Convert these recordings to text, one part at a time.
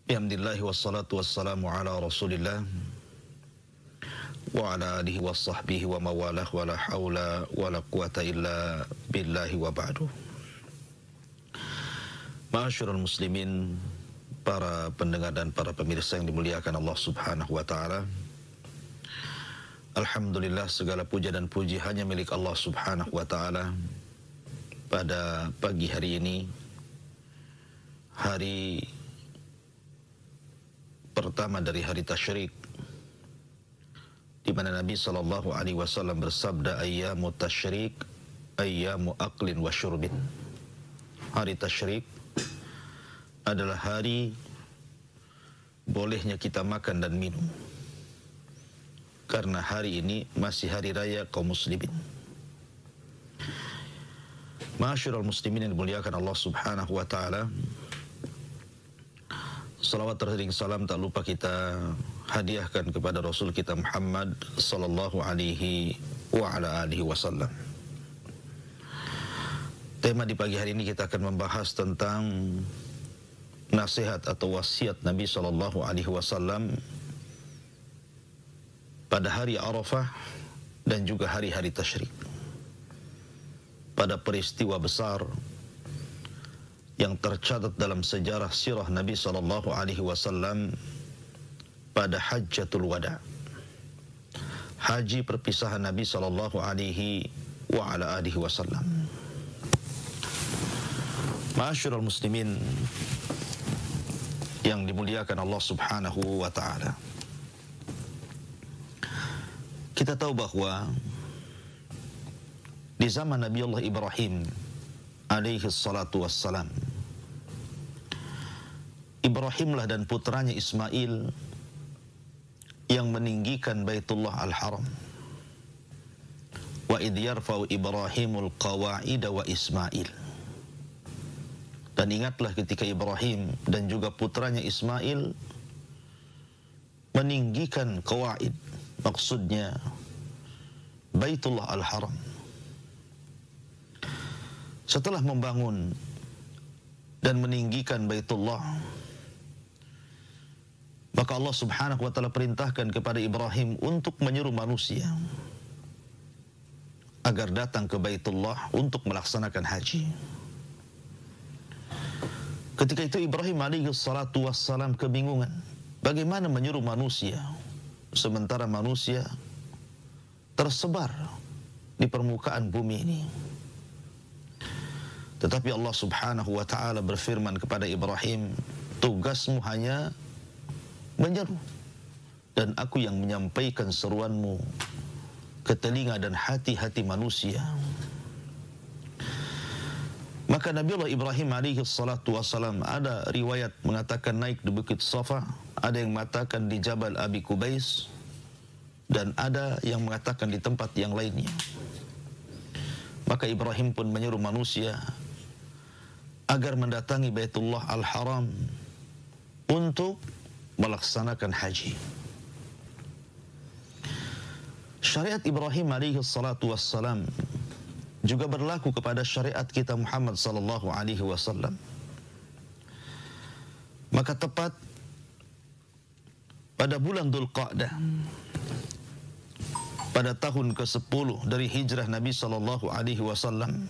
Alhamdulillah wassalatu wassalamu ala Rasulillah wa ala alihi wa sahbihi wa mawalah wa la hawla wa la quwata illa billahi wa ba'du. Ma'asyiral muslimin, para pendengar dan para pemirsa yang dimuliakan Allah Subhanahu wa taala. Alhamdulillah, segala puja dan puji hanya milik Allah Subhanahu wa taala. Pada pagi hari ini, hari pertama dari hari tasyrik, di mana Nabi sallallahu alaihi wasallam bersabda, ayyamu tasyrik ayyamu aklin wa syurbin. Hari tasyrik adalah hari bolehnya kita makan dan minum, karena hari ini masih hari raya kaum muslimin. Ma'asyiral muslimin yang dimuliakan Allah Subhanahu wa taala, salawat dan salam tak lupa kita hadiahkan kepada Rasul kita Muhammad sallallahu alaihi wa ala alihi wasallam. Tema di pagi hari ini kita akan membahas tentang nasihat atau wasiat Nabi sallallahu alaihi wasallam pada hari Arafah dan juga hari-hari tasyrik, pada peristiwa besar yang tercatat dalam sejarah sirah Nabi sallallahu alaihi wasallam pada Hajjatul Wada, haji perpisahan Nabi sallallahu alaihi wa ala alihi wasallam. Ma'asyiral muslimin yang dimuliakan Allah Subhanahu wa taala. Kita tahu bahwa di zaman Nabi Allah Ibrahim alaihi salatu wassalam, Ibrahimlah dan putranya Ismail yang meninggikan Baitullah Al-Haram. Wa idh yarfa'u Ibrahimul qawa'ida wa Ismail. Dan ingatlah ketika Ibrahim dan juga putranya Ismail meninggikan qawaid, maksudnya Baitullah Al-Haram. Setelah membangun dan meninggikan Baitullah, maka Allah Subhanahu wa taala perintahkan kepada Ibrahim untuk menyuruh manusia agar datang ke Baitullah untuk melaksanakan haji. Ketika itu Ibrahim alaihi salatu wassalam kebingungan, bagaimana menyuruh manusia sementara manusia tersebar di permukaan bumi ini. Tetapi Allah Subhanahu wa taala berfirman kepada Ibrahim, tugasmu hanya menyeru, dan aku yang menyampaikan seruanmu ke telinga dan hati-hati manusia. Maka Nabi Allah Ibrahim alaihi salatu wassalam, ada riwayat mengatakan naik di Bukit Safa, ada yang mengatakan di Jabal Abi Kubais, dan ada yang mengatakan di tempat yang lainnya. Maka Ibrahim pun menyuruh manusia agar mendatangi Baitullah Al-Haram untuk melaksanakan haji. Syariat Ibrahim alaihi salatu wassalam juga berlaku kepada syariat kita Muhammad sallallahu alaihi wasallam. Maka tepat pada bulan Dzulqa'dah, pada tahun ke-10 dari hijrah Nabi sallallahu alaihi wasallam,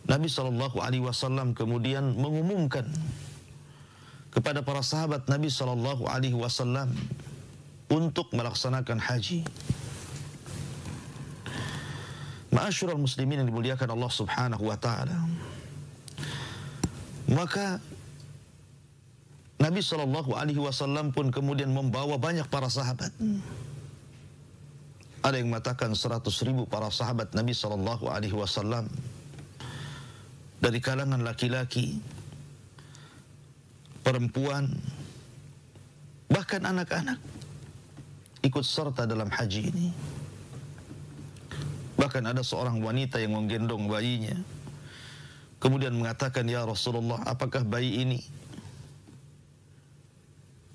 Nabi sallallahu alaihi wasallam kemudian mengumumkan kepada para sahabat Nabi sallallahu alaihi wasallam untuk melaksanakan haji. Ma'asyiral muslimin yang dimuliakan Allah Subhanahu wa taala. Maka Nabi sallallahu alaihi wasallam pun kemudian membawa banyak para sahabat. Ada yang mengatakan 100.000 para sahabat Nabi sallallahu alaihi wasallam, dari kalangan laki-laki, perempuan, bahkan anak-anak ikut serta dalam haji ini. Bahkan ada seorang wanita yang menggendong bayinya, kemudian mengatakan, ya Rasulullah, apakah bayi ini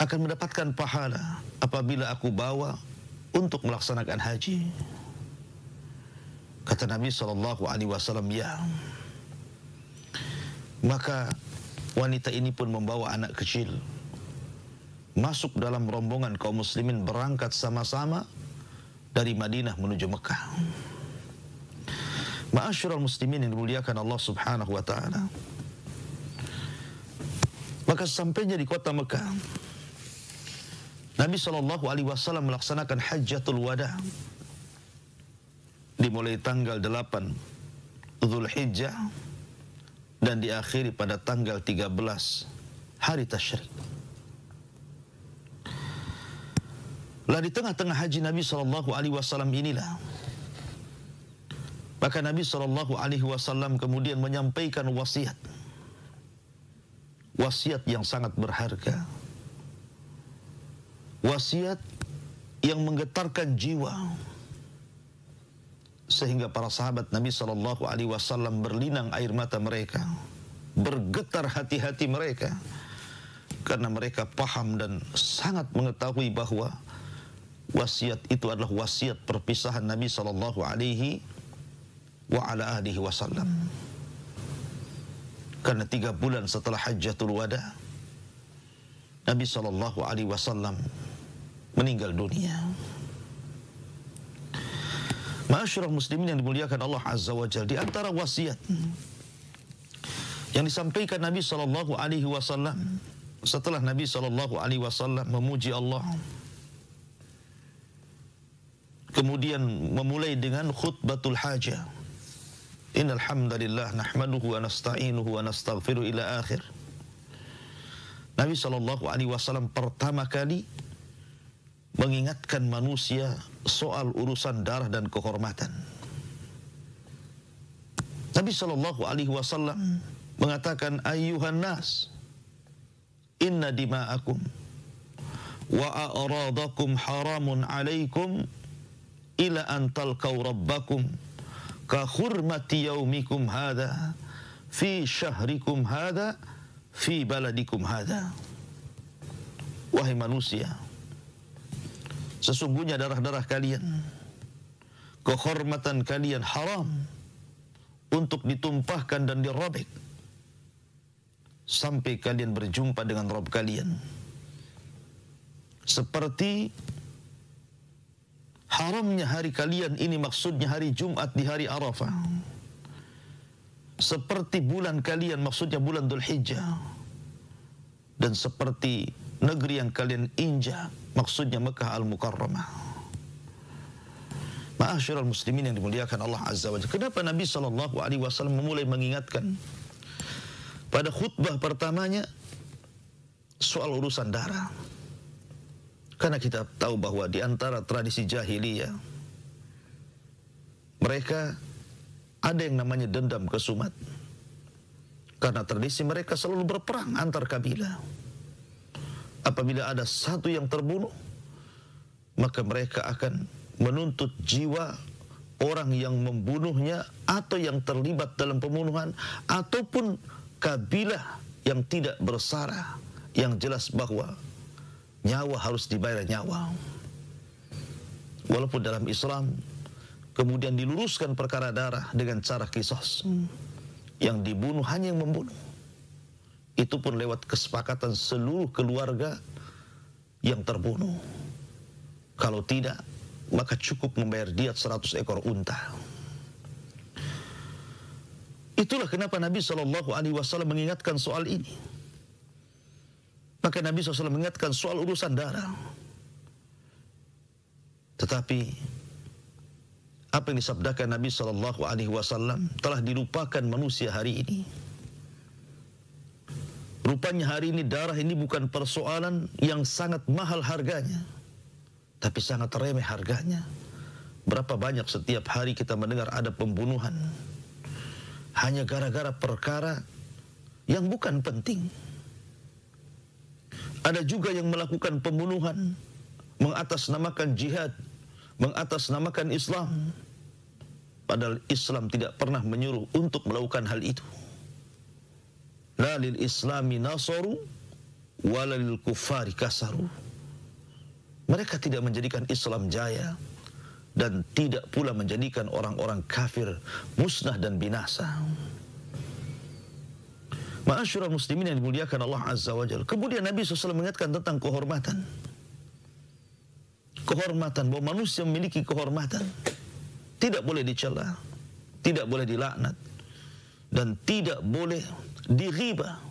akan mendapatkan pahala apabila aku bawa untuk melaksanakan haji? Kata Nabi SAW, ya. Maka wanita ini pun membawa anak kecil masuk dalam rombongan kaum muslimin, berangkat sama-sama dari Madinah menuju Mekah. Ma'asyiral muslimin yang dimuliakan Allah Subhanahu wa taala. Maka sampainya di kota Mekah, Nabi SAW melaksanakan Hajjatul Wada, dimulai tanggal 8 Dzulhijjah dan diakhiri pada tanggal 13 hari Tasyrik. Lah di tengah-tengah haji Nabi SAW inilah, maka Nabi SAW kemudian menyampaikan wasiat yang sangat berharga, wasiat yang menggetarkan jiwa, sehingga para sahabat Nabi SAW berlinang air mata mereka, bergetar hati-hati mereka, karena mereka paham dan sangat mengetahui bahwa wasiat itu adalah wasiat perpisahan Nabi sallallahu alaihi wasallam. Karena 3 bulan setelah Hajjatul Wada, Nabi sallallahu alaihi wasallam meninggal dunia. Ma'asyiral muslimin yang dimuliakan Allah Azza wa Jalla, di antara wasiat yang disampaikan Nabi sallallahu alaihi wasallam setelah Nabi sallallahu alaihi wasallam memuji Allah, kemudian memulai dengan khutbatul hajah, innal hamdalillah nahmaduhu wa nasta'inuhu wa nastaghfiruh ila akhir. Nabi SAW pertama kali mengingatkan manusia soal urusan darah dan kehormatan. Nabi SAW mengatakan, ayyuhan nas, inna dima'akum wa a'radakum haramun alaikum ila an talqaw rabbakum ka hurmati yaumikum hadha fi syahrikum hadha fi baladikum hadha. Wahai manusia, sesungguhnya darah-darah kalian, kehormatan kalian haram untuk ditumpahkan dan dirobek sampai kalian berjumpa dengan Rabb kalian. Seperti haramnya hari kalian ini, maksudnya hari Jumat di hari Arafah. Seperti bulan kalian, maksudnya bulan Dzulhijjah. Dan seperti negeri yang kalian injak, maksudnya Mekah Al-Mukarramah. Ma'asyiral muslimin yang dimuliakan Allah Azza wa Jalla. Kenapa Nabi SAW memulai mengingatkan pada khutbah pertamanya soal urusan darah? Karena kita tahu bahwa di antara tradisi jahiliyah, mereka ada yang namanya dendam kesumat. Karena tradisi mereka selalu berperang antar kabilah. Apabila ada satu yang terbunuh, maka mereka akan menuntut jiwa orang yang membunuhnya atau yang terlibat dalam pembunuhan, ataupun kabilah yang tidak bersalah. Yang jelas bahwa nyawa harus dibayar nyawa. Walaupun dalam Islam kemudian diluruskan perkara darah dengan cara qisas. Yang dibunuh hanya yang membunuh. Itu pun lewat kesepakatan seluruh keluarga yang terbunuh. Kalau tidak, maka cukup membayar diat 100 ekor unta. Itulah kenapa Nabi SAW mengingatkan soal ini. Maka Nabi SAW mengingatkan soal urusan darah. Tetapi apa yang disabdakan Nabi SAW telah dilupakan manusia hari ini. Rupanya hari ini darah ini bukan persoalan yang sangat mahal harganya, tapi sangat remeh harganya. Berapa banyak setiap hari kita mendengar ada pembunuhan hanya gara-gara perkara yang bukan penting. Ada juga yang melakukan pembunuhan mengatasnamakan jihad, mengatasnamakan Islam, padahal Islam tidak pernah menyuruh untuk melakukan hal itu. La lil islami nasaru wa lil kuffari kasaru. Mereka tidak menjadikan Islam jaya dan tidak pula menjadikan orang-orang kafir musnah dan binasa. Ma'asyiral muslimin yang dimuliakan Allah Azza wa Jalla. Kemudian Nabi SAW mengingatkan tentang kehormatan. Kehormatan, bahwa manusia memiliki kehormatan. Tidak boleh dicela, tidak boleh dilaknat, dan tidak boleh dighibah.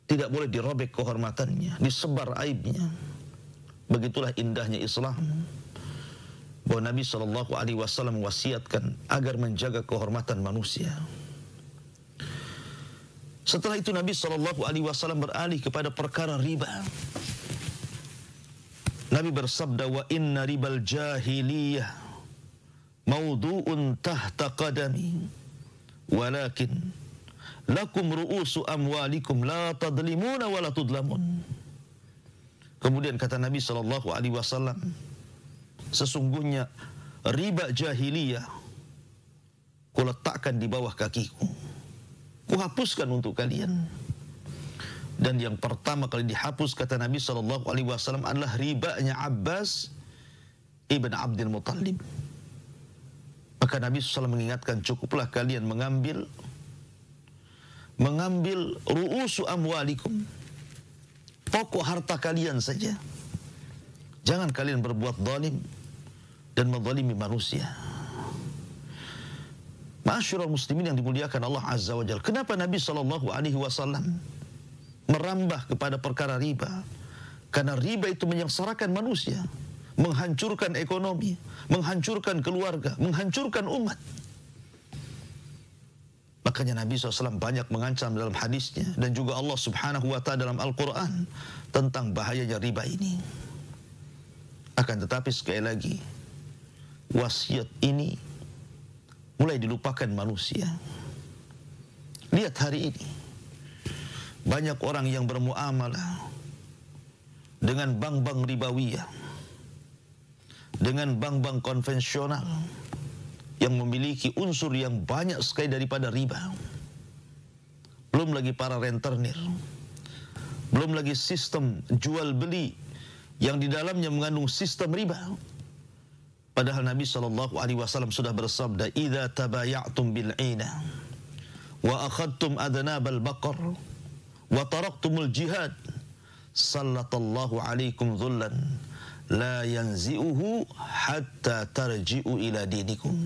Tidak boleh dirobek kehormatannya, disebar aibnya. Begitulah indahnya Islam. Bahwa Nabi SAW mewasiatkan agar menjaga kehormatan manusia. Setelah itu Nabi SAW beralih kepada perkara riba. Nabi bersabda, wa inna ribal jahiliyah mawdu'un tahta qadami walakin lakum ru'usu amwalikum la tadlimuna wa la tudlamun. Kemudian kata Nabi SAW, sesungguhnya riba jahiliyah kuletakkan di bawah kakiku, kuhapuskan untuk kalian. Dan yang pertama kali dihapus kata Nabi SAW adalah ribanya Abbas ibn Abdul Muttalib. Maka Nabi SAW mengingatkan, cukuplah kalian mengambil ru'usu amwalikum, pokok harta kalian saja. Jangan kalian berbuat zalim dan menzalimi manusia. Ma'asyiral muslimin yang dimuliakan Allah Azza wa Jalla. Kenapa Nabi SAW merambah kepada perkara riba? Karena riba itu menyengsarakan manusia, menghancurkan ekonomi, menghancurkan keluarga, menghancurkan umat. Makanya Nabi SAW banyak mengancam dalam hadisnya, dan juga Allah Subhanahu wa Ta'ala dalam Al-Quran tentang bahayanya riba ini. Akan tetapi sekali lagi, wasiat ini mulai dilupakan manusia. Lihat hari ini, banyak orang yang bermuamalah dengan bank-bank ribawiyah, dengan bank-bank konvensional yang memiliki unsur yang banyak sekali daripada riba. Belum lagi para rentenir, belum lagi sistem jual beli yang di dalamnya mengandung sistem riba. Padahal Nabi SAW sudah bersabda, "Idza tabaya'tum bil'ina wa akhadtum adnabal baqar wa taraktumul jihad, sallatallahu alaikum dhullan la yanzi'uhu hatta tarji'u ila dinikum."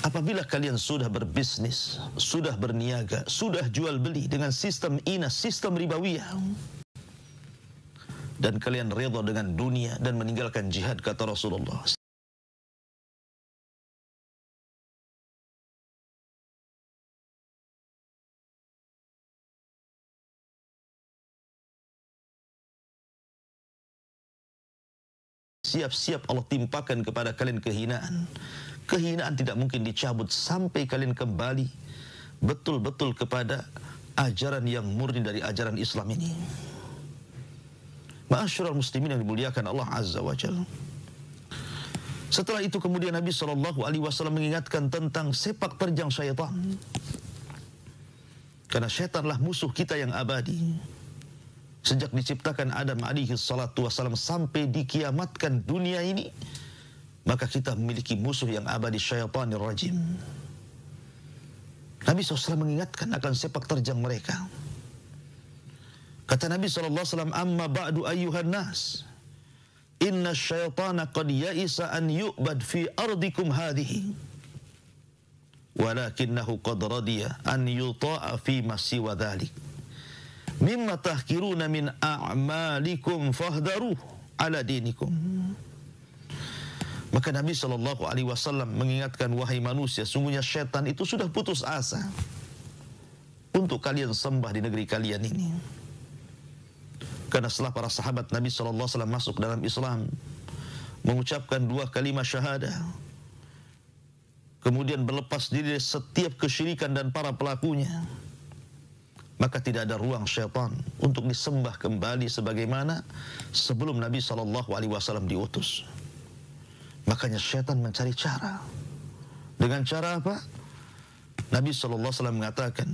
Apabila kalian sudah berbisnis, sudah berniaga, sudah jual beli dengan sistem inas, sistem ribawiyah, dan kalian redha dengan dunia dan meninggalkan jihad, kata Rasulullah, siap-siap Allah timpakan kepada kalian kehinaan. Kehinaan tidak mungkin dicabut sampai kalian kembali betul-betul kepada ajaran yang murni dari ajaran Islam ini. Ma'asyiral muslimin yang dimuliakan Allah Azza wa Jalla. Setelah itu kemudian Nabi SAW mengingatkan tentang sepak terjang syaitan. Karena syaitanlah musuh kita yang abadi. Sejak diciptakan Adam alaihi salatu wassalam sampai dikiamatkan dunia ini, maka kita memiliki musuh yang abadi, syaitanir rajim. Nabi SAW mengingatkan akan sepak terjang mereka. Kata Nabi SAW, "Amma ba'du ayyuhan nas, inna syaitana qad ya'isa an yu'bad fi ardikum hadhihi, walakinnahu qad radiya an yuta'a fi ma siwa dhalik. Mimma tahkiruna min a'malikum fahdaruh ala dinikum." Maka Nabi SAW mengingatkan, wahai manusia, sungguhnya syaitan itu sudah putus asa untuk kalian sembah di negeri kalian ini. Karena setelah para sahabat Nabi SAW masuk dalam Islam, mengucapkan 2 kalimat syahadah, kemudian berlepas diri dari setiap kesyirikan dan para pelakunya, maka tidak ada ruang syaitan untuk disembah kembali sebagaimana sebelum Nabi SAW diutus. Makanya syaitan mencari cara. Dengan cara apa? Nabi SAW mengatakan,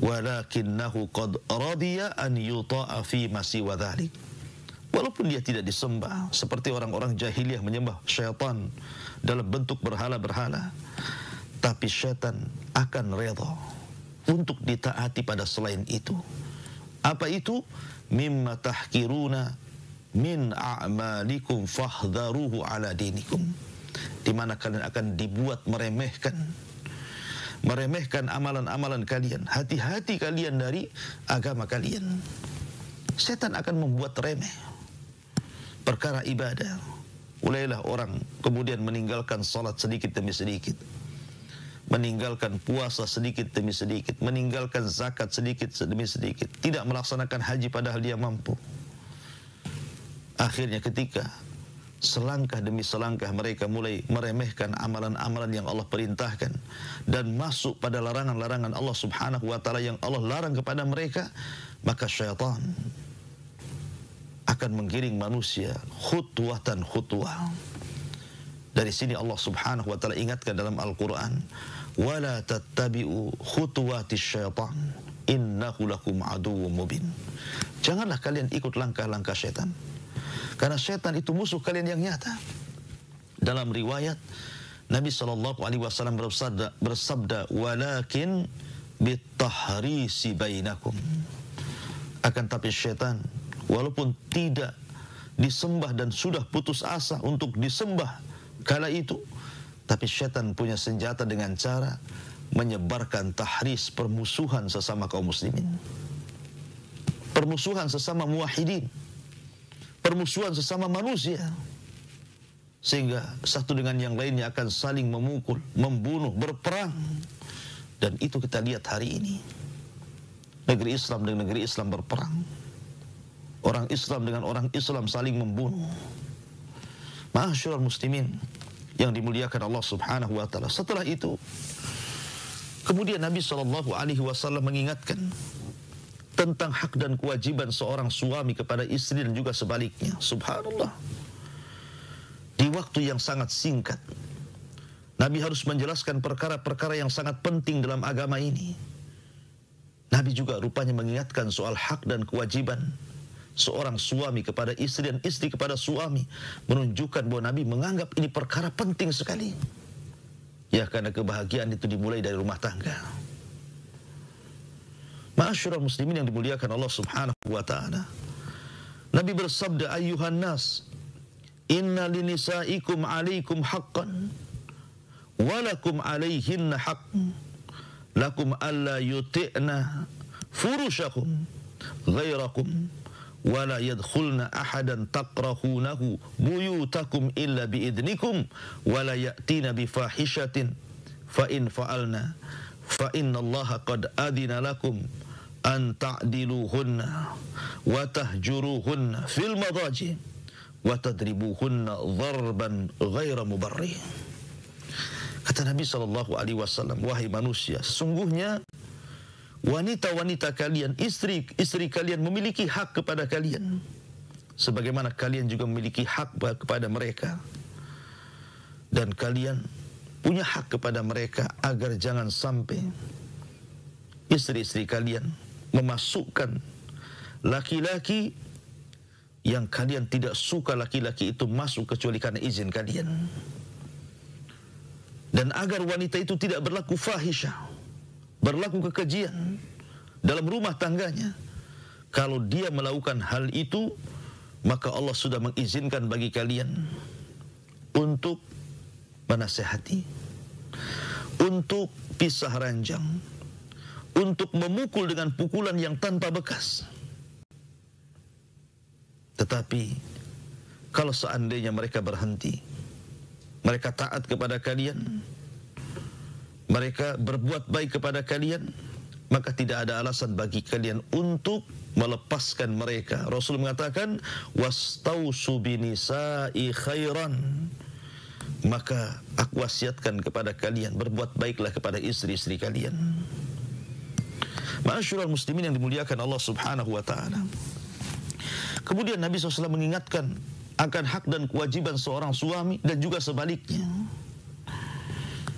"Walakinnahu qad radiya an yuta'a fi ma siwa dhalik." Walaupun dia tidak disembah seperti orang-orang jahiliyah menyembah syaitan dalam bentuk berhala-berhala, tapi syaitan akan redha untuk ditaati pada selain itu. Apa itu? Mimma tahkiruna min a'malikum fahdharuhu ala dinikum. Di mana kalian akan dibuat meremehkan amalan-amalan kalian, hati-hati kalian dari agama kalian. Setan akan membuat remeh perkara ibadah. Mulailah orang kemudian meninggalkan salat sedikit demi sedikit, meninggalkan puasa sedikit demi sedikit, meninggalkan zakat sedikit demi sedikit, tidak melaksanakan haji padahal dia mampu. Akhirnya ketika selangkah demi selangkah mereka mulai meremehkan amalan-amalan yang Allah perintahkan dan masuk pada larangan-larangan Allah Subhanahu wa taala yang Allah larang kepada mereka, maka syaitan akan menggiring manusia khutwatan khutwah. Dari sini Allah Subhanahu wa taala ingatkan dalam Al-Qur'an, "Wala tattabi'u khutuwatis syaitan, innahu lakum aduwwum mubin." Janganlah kalian ikut langkah-langkah syaitan, karena syaitan itu musuh kalian yang nyata. Dalam riwayat Nabi SAW bersabda, "Walakin bitahrisi bainakum." Akan tapi syaitan walaupun tidak disembah dan sudah putus asa untuk disembah kala itu, tapi syaitan punya senjata dengan cara menyebarkan tahris, permusuhan sesama kaum muslimin, permusuhan sesama muwahhidin, permusuhan sesama manusia, sehingga satu dengan yang lainnya akan saling memukul, membunuh, berperang. Dan itu kita lihat hari ini, negeri Islam dengan negeri Islam berperang, orang Islam dengan orang Islam saling membunuh. Ma'asyiral muslimin yang dimuliakan Allah Subhanahu wa taala. Setelah itu kemudian Nabi SAW mengingatkan tentang hak dan kewajiban seorang suami kepada istri dan juga sebaliknya. Subhanallah, di waktu yang sangat singkat Nabi harus menjelaskan perkara-perkara yang sangat penting dalam agama ini. Nabi juga rupanya mengingatkan soal hak dan kewajiban seorang suami kepada istri dan istri kepada suami, menunjukkan bahwa Nabi menganggap ini perkara penting sekali. Ya, karena kebahagiaan itu dimulai dari rumah tangga. Ma'asyiral muslimin yang dimuliakan Allah Subhanahu wa taala. Nabi bersabda, "Ayyuhan nas, inna linisaikum 'alaikum haqqan wa lakum 'alaihinna haqqun. Lakum alla yuti'na furushakum ghairakum wa la yadkhulna ahadan taqrahunahu buyutakum illa biidnikum wa la ya'tina bifahishatin fa in fa'alna fa innallaha qad adina lakum an ta'diluhunna wa tahjuruhunna fil madaji wa tadribuhunna dharban ghaira mubarrih." Kata Nabi SAW, "Wahai manusia, sesungguhnya wanita-wanita kalian, istri-istri kalian memiliki hak kepada kalian, sebagaimana kalian juga memiliki hak kepada mereka. Dan kalian punya hak kepada mereka agar jangan sampai istri-istri kalian memasukkan laki-laki yang kalian tidak suka laki-laki itu masuk kecuali karena izin kalian. Dan agar wanita itu tidak berlaku fahisyah, berlaku kekejian dalam rumah tangganya. Kalau dia melakukan hal itu, maka Allah sudah mengizinkan bagi kalian untuk menasehati, untuk pisah ranjang, untuk memukul dengan pukulan yang tanpa bekas. Tetapi kalau seandainya mereka berhenti, mereka taat kepada kalian, mereka berbuat baik kepada kalian, maka tidak ada alasan bagi kalian untuk melepaskan mereka. Rasul mengatakan, "Wastausu binisa'i khairan." Maka aku wasiatkan kepada kalian, berbuat baiklah kepada istri-istri kalian. Ma'asyiral muslimin yang dimuliakan Allah Subhanahu wa taala. Kemudian Nabi SAW mengingatkan akan hak dan kewajiban seorang suami dan juga sebaliknya.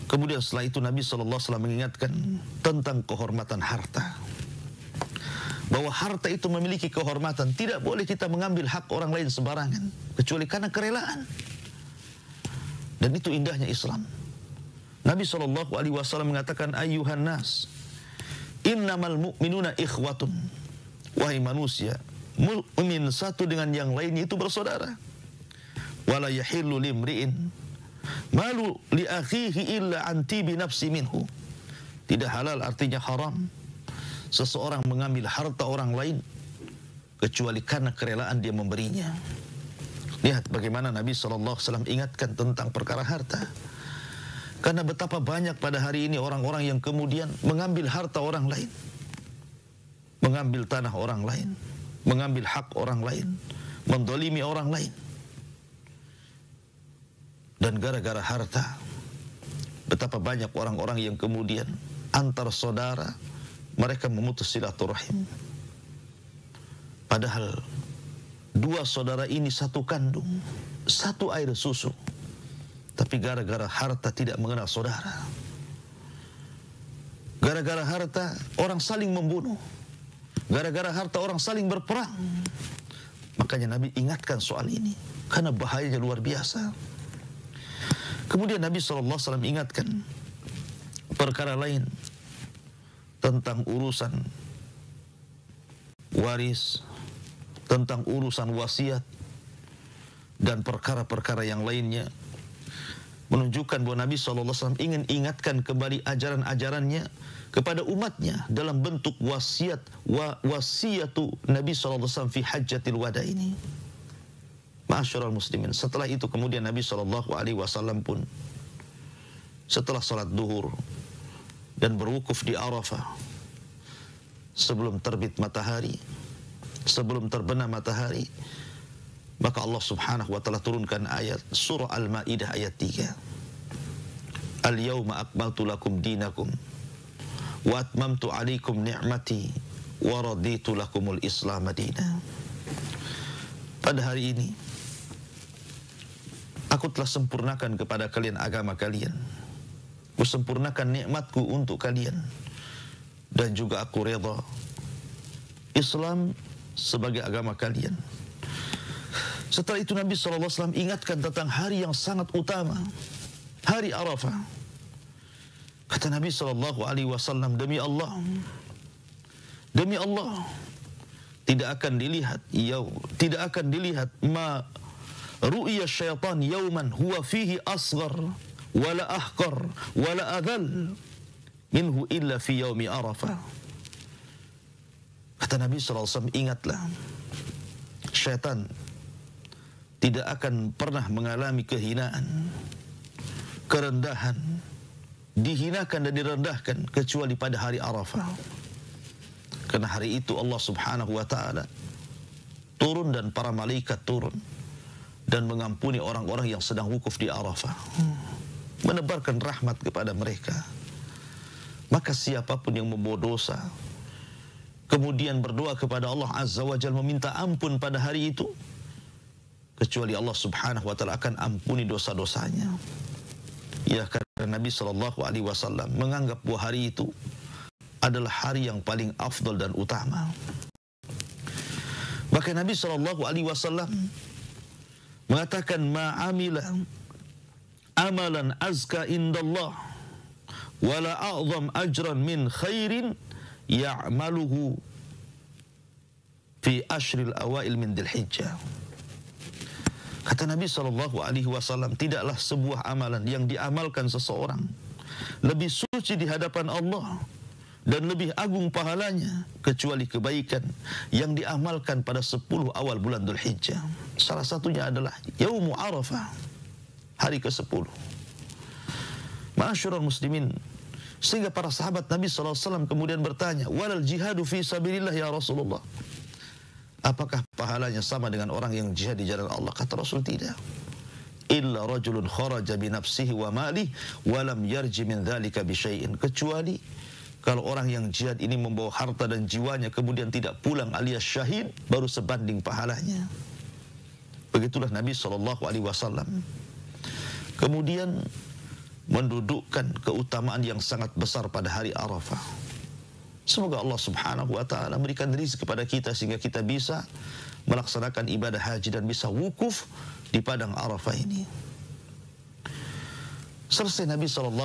Kemudian setelah itu Nabi SAW mengingatkan tentang kehormatan harta, bahwa harta itu memiliki kehormatan. Tidak boleh kita mengambil hak orang lain sembarangan, kecuali karena kerelaan. Dan itu indahnya Islam. Nabi SAW mengatakan, "Ayyuhan nas, Innamal mu'minuna ikhwatun. Wahai manusia, mukmin satu dengan yang lainnya itu bersaudara. Wala yahillu limri'in malu li akhihi illa an tibi nafsi minhu. Tidak halal artinya haram seseorang mengambil harta orang lain kecuali karena kerelaan dia memberinya. Lihat bagaimana Nabi SAW ingatkan tentang perkara harta. Karena betapa banyak pada hari ini orang-orang yang kemudian mengambil harta orang lain, mengambil tanah orang lain, mengambil hak orang lain, mendolimi orang lain. Dan gara-gara harta, betapa banyak orang-orang yang kemudian antar saudara mereka memutus silaturahim. Padahal dua saudara ini satu kandung, satu air susu. Tapi gara-gara harta tidak mengenal saudara. Gara-gara harta orang saling membunuh. Gara-gara harta orang saling berperang. Makanya Nabi ingatkan soal ini, karena bahayanya luar biasa. Kemudian Nabi SAW ingatkan perkara lain tentang urusan waris, tentang urusan wasiat, dan perkara-perkara yang lainnya, menunjukkan bahwa Nabi SAW ingin ingatkan kembali ajaran-ajarannya kepada umatnya dalam bentuk wasiat, wasiatu Nabi SAW fi hajjatil wada ini. Ma'asyiral muslimin, setelah itu kemudian Nabi SAW pun setelah salat duhur dan berwukuf di Arafah sebelum terbit matahari, sebelum terbenam matahari, maka Allah Subhanahu wa taala turunkan ayat surah Al-Maidah ayat 3. Al-yawma akmaltu lakum dinakum wa atmamtu alaikum ni'mati wa raditu lakumul Islam madina. Pada hari ini aku telah sempurnakan kepada kalian agama kalian. Aku sempurnakan nikmatku untuk kalian. Dan juga aku redha Islam sebagai agama kalian. Setelah itu Nabi SAW ingatkan tentang hari yang sangat utama, hari Arafah. Kata Nabi SAW, demi Allah, tidak akan dilihat ma ru'ya syaitan yauman huwa fihi asghar wala ahqar wala adhal minhu illa fi yaumi Arafah. Kata Nabi SAW, ingatlah, syaitan tidak akan pernah mengalami kehinaan, kerendahan, dihinakan dan direndahkan kecuali pada hari Arafah. Karena hari itu Allah Subhanahu wa taala turun dan para malaikat turun dan mengampuni orang-orang yang sedang wukuf di Arafah, menebarkan rahmat kepada mereka. Maka siapapun yang membuat dosa kemudian berdoa kepada Allah Azza wa Jalla meminta ampun pada hari itu, kecuali Allah Subhanahu wa taala akan ampuni dosa-dosanya. Ya, karena Nabi SAW menganggap bahwa hari itu adalah hari yang paling afdal dan utama. Maka Nabi SAW mengatakan, ma'amila amalan azka indallah wala a'zam ajran min khairin ya'maluhu fi ashril awail min Dzulhijjah. Kata Nabi SAW, tidaklah sebuah amalan yang diamalkan seseorang lebih suci di hadapan Allah dan lebih agung pahalanya kecuali kebaikan yang diamalkan pada 10 awal bulan Dzulhijjah. Salah satunya adalah Yaumu Arafah, hari ke-10. Ma'asyiral muslimin, sehingga para sahabat Nabi SAW kemudian bertanya, walal jihadu fi sabilillah ya Rasulullah, apakah pahalanya sama dengan orang yang jihad di jalan Allah? Kata Rasul, tidak. Illa rajulun kharaja bi nafsihi wa malihi wa lam yarji min dzalika bi syai'in, kecuali kalau orang yang jihad ini membawa harta dan jiwanya kemudian tidak pulang alias syahid, baru sebanding pahalanya. Begitulah Nabi SAW kemudian mendudukkan keutamaan yang sangat besar pada hari Arafah. Semoga Allah Subhanahu wa taala memberikan rezeki kepada kita sehingga kita bisa melaksanakan ibadah haji dan bisa wukuf di padang Arafah ini. Selesai Nabi SAW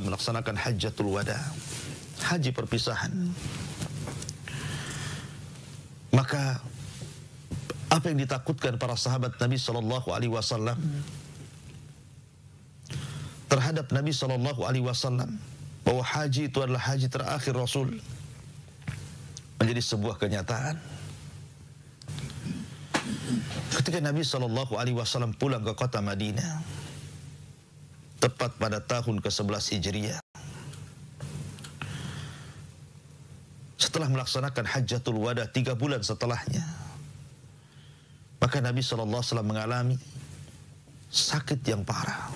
melaksanakan hajjatul wada, haji perpisahan. Maka apa yang ditakutkan para sahabat Nabi sallallahu alaihi wasallam terhadap Nabi sallallahu alaihi wasallam bahwa haji itu adalah haji terakhir Rasul menjadi sebuah kenyataan. Ketika Nabi sallallahu alaihi wasallam pulang ke kota Madinah tepat pada tahun ke-11 Hijriah, setelah melaksanakan Hajjatul Wada 3 bulan setelahnya, maka Nabi SAW mengalami sakit yang parah.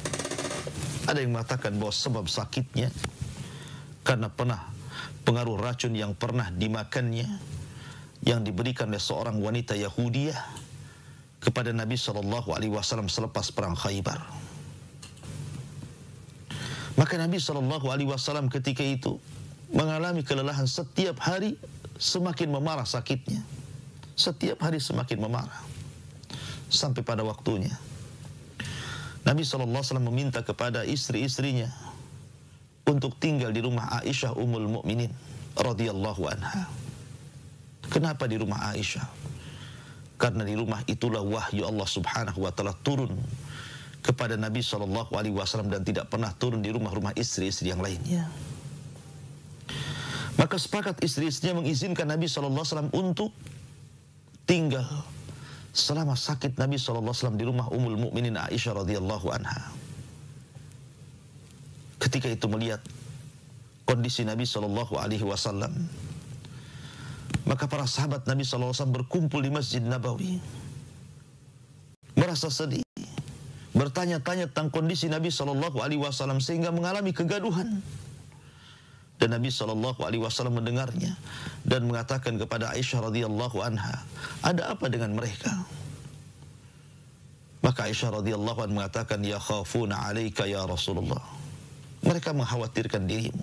Ada yang mengatakan bahwa sebab sakitnya karena pernah pengaruh racun yang pernah dimakannya, yang diberikan oleh seorang wanita Yahudiyah kepada Nabi SAW selepas perang Khaybar. Maka Nabi SAW ketika itu mengalami kelelahan. Setiap hari semakin memarah sakitnya. Setiap hari semakin memarah. Sampai pada waktunya Nabi SAW meminta kepada istri-istrinya untuk tinggal di rumah Aisyah Ummul Mukminin radhiyallahu anha. Kenapa di rumah Aisyah? Karena di rumah itulah wahyu Allah Subhanahu wa taala turun kepada Nabi SAW dan tidak pernah turun di rumah-rumah istri-istri yang lainnya. Maka sepakat istri-istrinya mengizinkan Nabi SAW untuk tinggal selama sakit Nabi SAW di rumah Ummul Mukminin Aisyah radhiyallahu anha. Ketika itu melihat kondisi Nabi SAW, maka para sahabat Nabi SAW berkumpul di Masjid Nabawi, merasa sedih, bertanya-tanya tentang kondisi Nabi SAW sehingga mengalami kegaduhan. Dan Nabi SAW mendengarnya dan mengatakan kepada Aisyah radhiyallahu anha, ada apa dengan mereka? Maka Aisyah radhiyallahu anha mengatakan, ya khafuna alaika ya Rasulullah. Mereka mengkhawatirkan dirimu.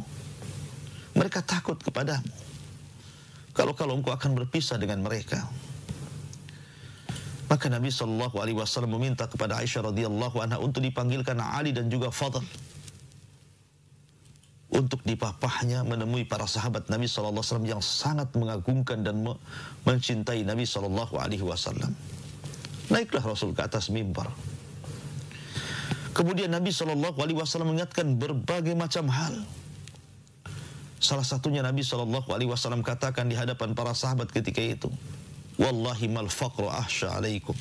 Mereka takut kepadamu. Kalau engkau akan berpisah dengan mereka. Maka Nabi SAW meminta kepada Aisyah radhiyallahu anha untuk dipanggilkan Ali dan juga Fadl, untuk dipapahnya menemui para sahabat Nabi SAW yang sangat mengagungkan dan mencintai Nabi SAW. Naiklah Rasul ke atas mimbar. Kemudian Nabi SAW mengingatkan berbagai macam hal. Salah satunya Nabi SAW katakan di hadapan para sahabat ketika itu, wallahi mal faqru ahsya alaikum,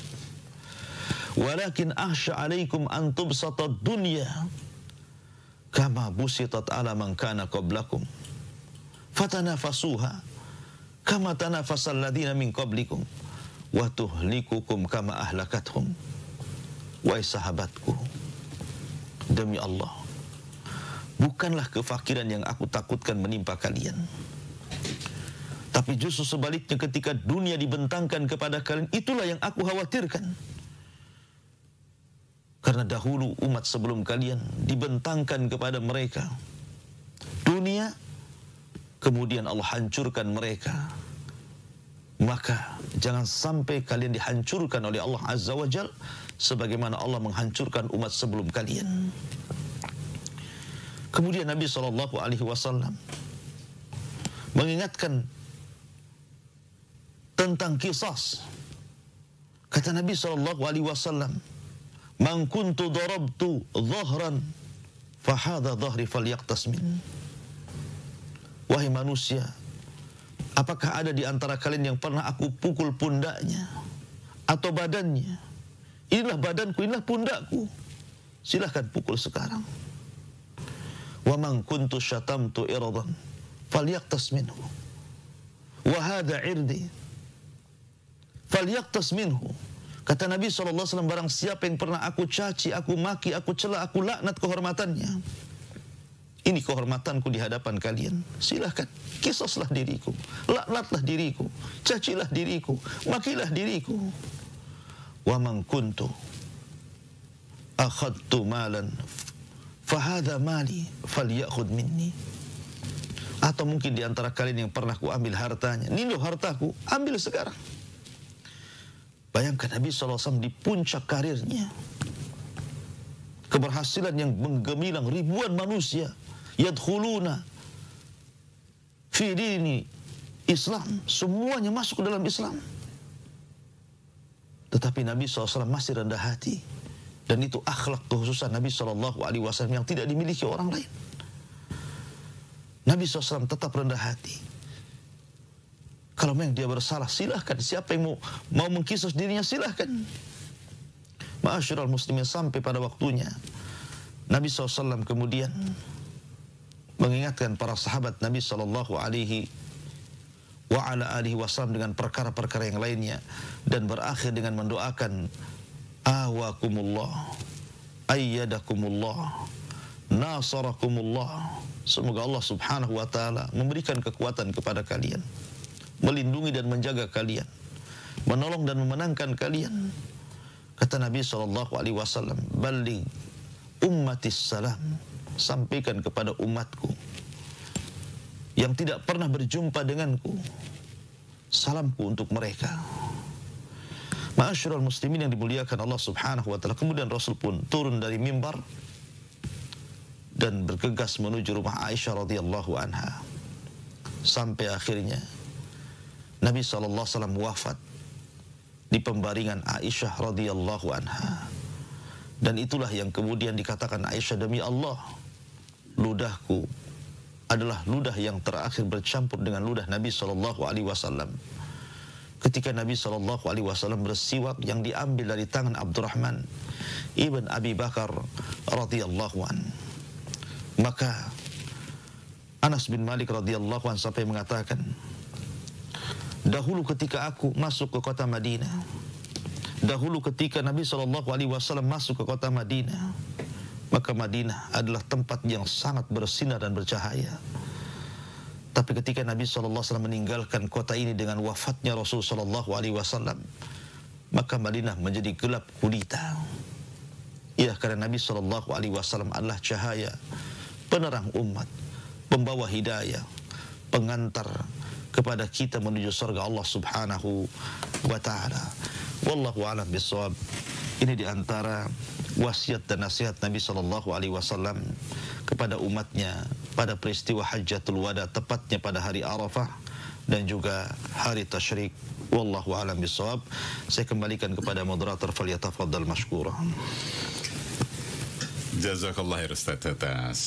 walakin ahsya alaikum an tubsata dunya kama busitat ala man kana qablakum fatanafasuha kama tanafasal ladina min qablikum wa tuhlikukum kama ahlakathum. Wahai sahabatku, demi Allah, bukanlah kefakiran yang aku takutkan menimpa kalian, tapi justru sebaliknya ketika dunia dibentangkan kepada kalian, itulah yang aku khawatirkan. Karena dahulu umat sebelum kalian dibentangkan kepada mereka dunia, kemudian Allah hancurkan mereka. Maka jangan sampai kalian dihancurkan oleh Allah Azza wa Jal sebagaimana Allah menghancurkan umat sebelum kalian. Kemudian Nabi SAW mengingatkan tentang kisas. Kata Nabi SAW, man kuntu darabtu dhahran fahadha dhahri falyaqtasmin. Wahai manusia, apakah ada di antara kalian yang pernah aku pukul pundaknya atau badannya? Inilah badanku, inilah pundakku, silahkan pukul sekarang. Wa man kuntu syatamtu iradan falyaqtas minhu wa hadha irdi falyaqtas minhu. Kata Nabi SAW, barang siapa yang pernah aku caci, aku maki, aku cela, aku laknat kehormatannya, ini kehormatanku di hadapan kalian, silahkan kisaslah diriku, laknatlah diriku, cacilah diriku, makilah diriku. Wa man kuntu akhadtu malan fahadha mali falyakhud minni. Atau mungkin di antara kalian yang pernah ku ambil hartanya, ini loh hartaku, ambil sekarang. Bayangkan Nabi SAW di puncak karirnya, keberhasilan yang menggemilang, ribuan manusia yadkhuluna fi dini Islam, semuanya masuk ke dalam Islam. Tetapi Nabi SAW masih rendah hati. Dan itu akhlak kekhususan Nabi SAW yang tidak dimiliki orang lain. Nabi SAW tetap rendah hati. Kalau memang dia bersalah, silahkan. Siapa yang mau mengkisos dirinya, silahkan. Ma'asyiral muslimin, sampai pada waktunya Nabi SAW kemudian mengingatkan para sahabat Nabi SAW dengan perkara-perkara yang lainnya, dan berakhir dengan mendoakan awakumullah, ayyadakumullah, nasarakumullah. Semoga Allah subhanahu wa ta'ala memberikan kekuatan kepada kalian, melindungi dan menjaga kalian, menolong dan memenangkan kalian. Kata Nabi SAW, balligh ummatis salam, sampaikan kepada umatku yang tidak pernah berjumpa denganku, salamku untuk mereka. Ma'asyiral muslimin yang dimuliakan Allah subhanahu wa ta'ala. Kemudian Rasul pun turun dari mimbar dan bergegas menuju rumah Aisyah radhiyallahu anha. Sampai akhirnya Nabi SAW wafat di pembaringan Aisyah radhiyallahu anha. Dan itulah yang kemudian dikatakan Aisyah, demi Allah, ludahku adalah ludah yang terakhir bercampur dengan ludah Nabi SAW. Ketika Nabi SAW bersiwak yang diambil dari tangan Abdurrahman ibn Abi Bakar radhiyallahu an, maka Anas bin Malik radhiyallahu an sampai mengatakan, dahulu ketika aku masuk ke kota Madinah, dahulu ketika Nabi SAW masuk ke kota Madinah, maka Madinah adalah tempat yang sangat bersinar dan bercahaya. Tapi ketika Nabi SAW meninggalkan kota ini dengan wafatnya Rasul SAW, maka Madinah menjadi gelap gulita. Ya, karena Nabi SAW adalah cahaya, penerang umat, pembawa hidayah, pengantar kepada kita menuju surga Allah subhanahu wa ta'ala. Wallahu a'lam bishawab. Ini diantara wasiat dan nasihat Nabi SAW kepada umatnya pada peristiwa Hajjatul Wada, tepatnya pada hari Arafah dan juga hari Tasyrik. Wallahu a'lam bishawab. Saya kembalikan kepada moderator, falyatafaddal mashkura. Jazakallah khair Ustaz atas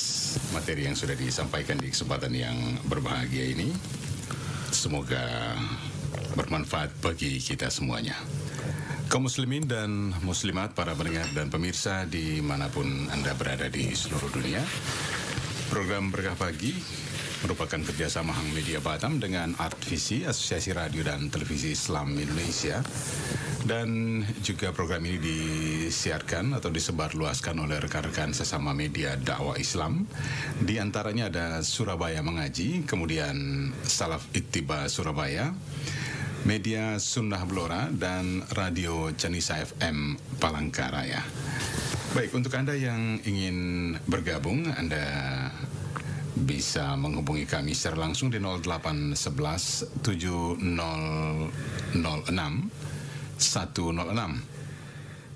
materi yang sudah disampaikan di kesempatan yang berbahagia ini. Semoga bermanfaat bagi kita semuanya. Kaum muslimin dan muslimat, para pendengar dan pemirsa dimanapun Anda berada di seluruh dunia, program Berkah Pagi merupakan kerjasama Hang Media Batam dengan Art Visi, Asosiasi Radio dan Televisi Islam Indonesia. Dan juga program ini disiarkan atau disebarluaskan oleh rekan-rekan sesama media dakwah Islam. Di antaranya ada Surabaya Mengaji, kemudian Salaf Ittiba Surabaya, Media Sunnah Blora, dan Radio Canisa FM Palangkaraya. Baik, untuk Anda yang ingin bergabung, Anda bisa menghubungi kami secara langsung di 0811 7006 106,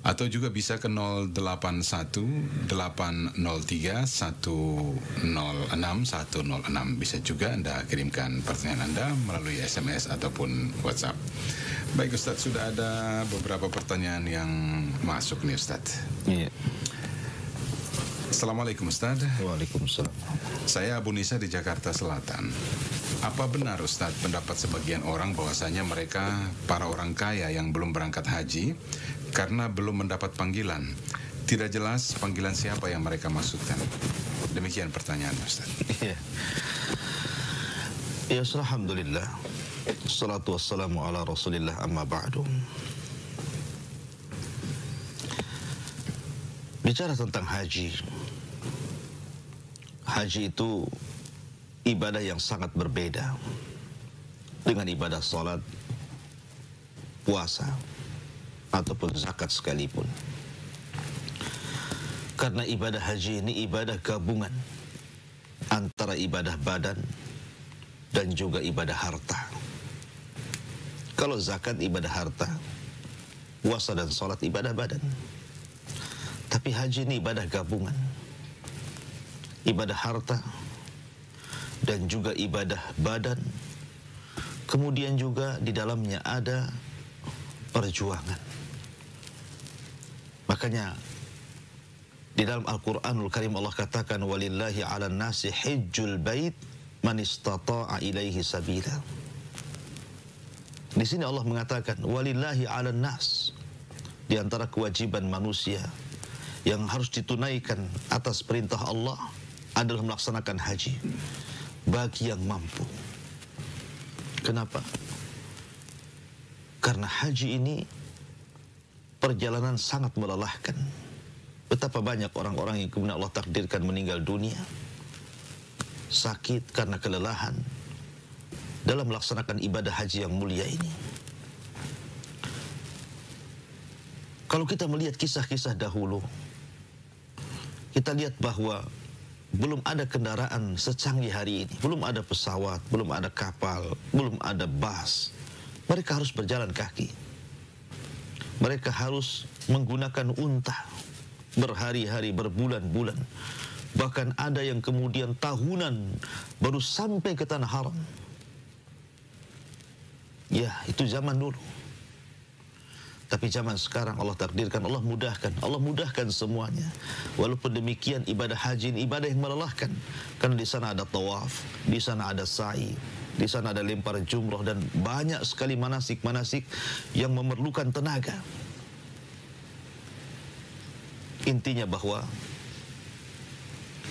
atau juga bisa ke 081 803 106 106. Bisa juga Anda kirimkan pertanyaan Anda melalui SMS ataupun WhatsApp. Baik Ustadz, sudah ada beberapa pertanyaan yang masuk nih Ustadz. Iya. Assalamualaikum Ustadz. Waalaikumsalam. Saya Abu Nisa di Jakarta Selatan. Apa benar Ustadz pendapat sebagian orang bahwasanya mereka para orang kaya yang belum berangkat haji karena belum mendapat panggilan? Tidak jelas panggilan siapa yang mereka maksudkan. Demikian pertanyaan Ustadz. Iya. Ya, alhamdulillah. Assalatu wassalamu ala Rasulillah, amma ba'du. Bicara tentang haji. Haji itu ibadah yang sangat berbeda dengan ibadah salat, puasa, ataupun zakat sekalipun. Karena ibadah haji ini ibadah gabungan antara ibadah badan dan juga ibadah harta. Kalau zakat ibadah harta, puasa dan salat ibadah badan. Tapi haji ini ibadah gabungan, ibadah harta dan juga ibadah badan. Kemudian juga di dalamnya ada perjuangan. Makanya di dalam Al-Quranul Karim Allah katakan walillahi 'alan nasi hajjul bait man istata'a ilaihi sabila. Di sini Allah mengatakan walillahi 'alan nas, di antara kewajiban manusia yang harus ditunaikan atas perintah Allah adalah melaksanakan haji bagi yang mampu. Kenapa? Karena haji ini perjalanan sangat melelahkan. Betapa banyak orang-orang yang kemudian Allah takdirkan meninggal dunia sakit karena kelelahan dalam melaksanakan ibadah haji yang mulia ini. Kalau kita melihat kisah-kisah dahulu, kita lihat bahwa belum ada kendaraan secanggih hari ini, belum ada pesawat, belum ada kapal, belum ada bus. Mereka harus berjalan kaki. Mereka harus menggunakan unta berhari-hari, berbulan-bulan. Bahkan ada yang kemudian tahunan baru sampai ke tanah haram. Ya, itu zaman dulu. Tapi zaman sekarang Allah takdirkan, Allah mudahkan semuanya. Walaupun demikian ibadah haji ini ibadah yang melelahkan. Karena di sana ada tawaf, di sana ada sa'i, di sana ada lempar jumrah, dan banyak sekali manasik-manasik yang memerlukan tenaga. Intinya bahwa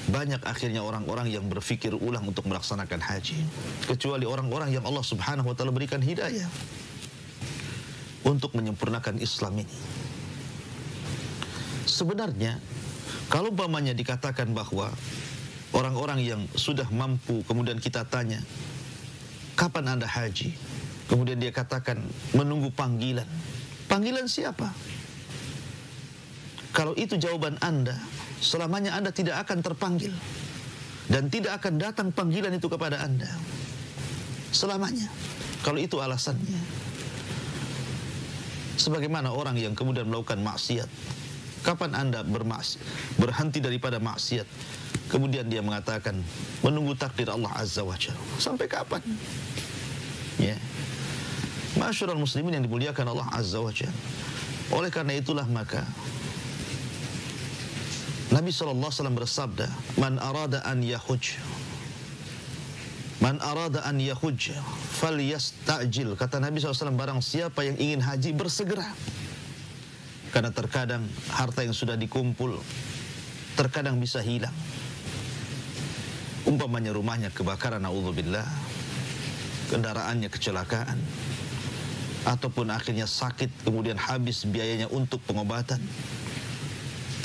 banyak akhirnya orang-orang yang berpikir ulang untuk melaksanakan haji, kecuali orang-orang yang Allah Subhanahu wa taala berikan hidayah untuk menyempurnakan Islam ini. Sebenarnya kalau umpamanya dikatakan bahwa orang-orang yang sudah mampu, kemudian kita tanya, kapan Anda haji? Kemudian dia katakan menunggu panggilan. Panggilan siapa? Kalau itu jawaban Anda, selamanya Anda tidak akan terpanggil dan tidak akan datang panggilan itu kepada Anda selamanya. Kalau itu alasannya. Sebagaimana orang yang kemudian melakukan maksiat, kapan Anda berhenti daripada maksiat? Kemudian dia mengatakan menunggu takdir Allah Azza wa Jalla. Sampai kapan? Ya. Ma'asyiral muslimin yang dimuliakan Allah Azza wa Jalla. Oleh karena itulah maka Nabi SAW bersabda, Man arada an yahuj falyasta'jil. Kata Nabi SAW, barang siapa yang ingin haji bersegera. Karena terkadang harta yang sudah dikumpul terkadang bisa hilang. Umpamanya rumahnya kebakaran, na'udzubillah, kendaraannya kecelakaan, ataupun akhirnya sakit kemudian habis biayanya untuk pengobatan.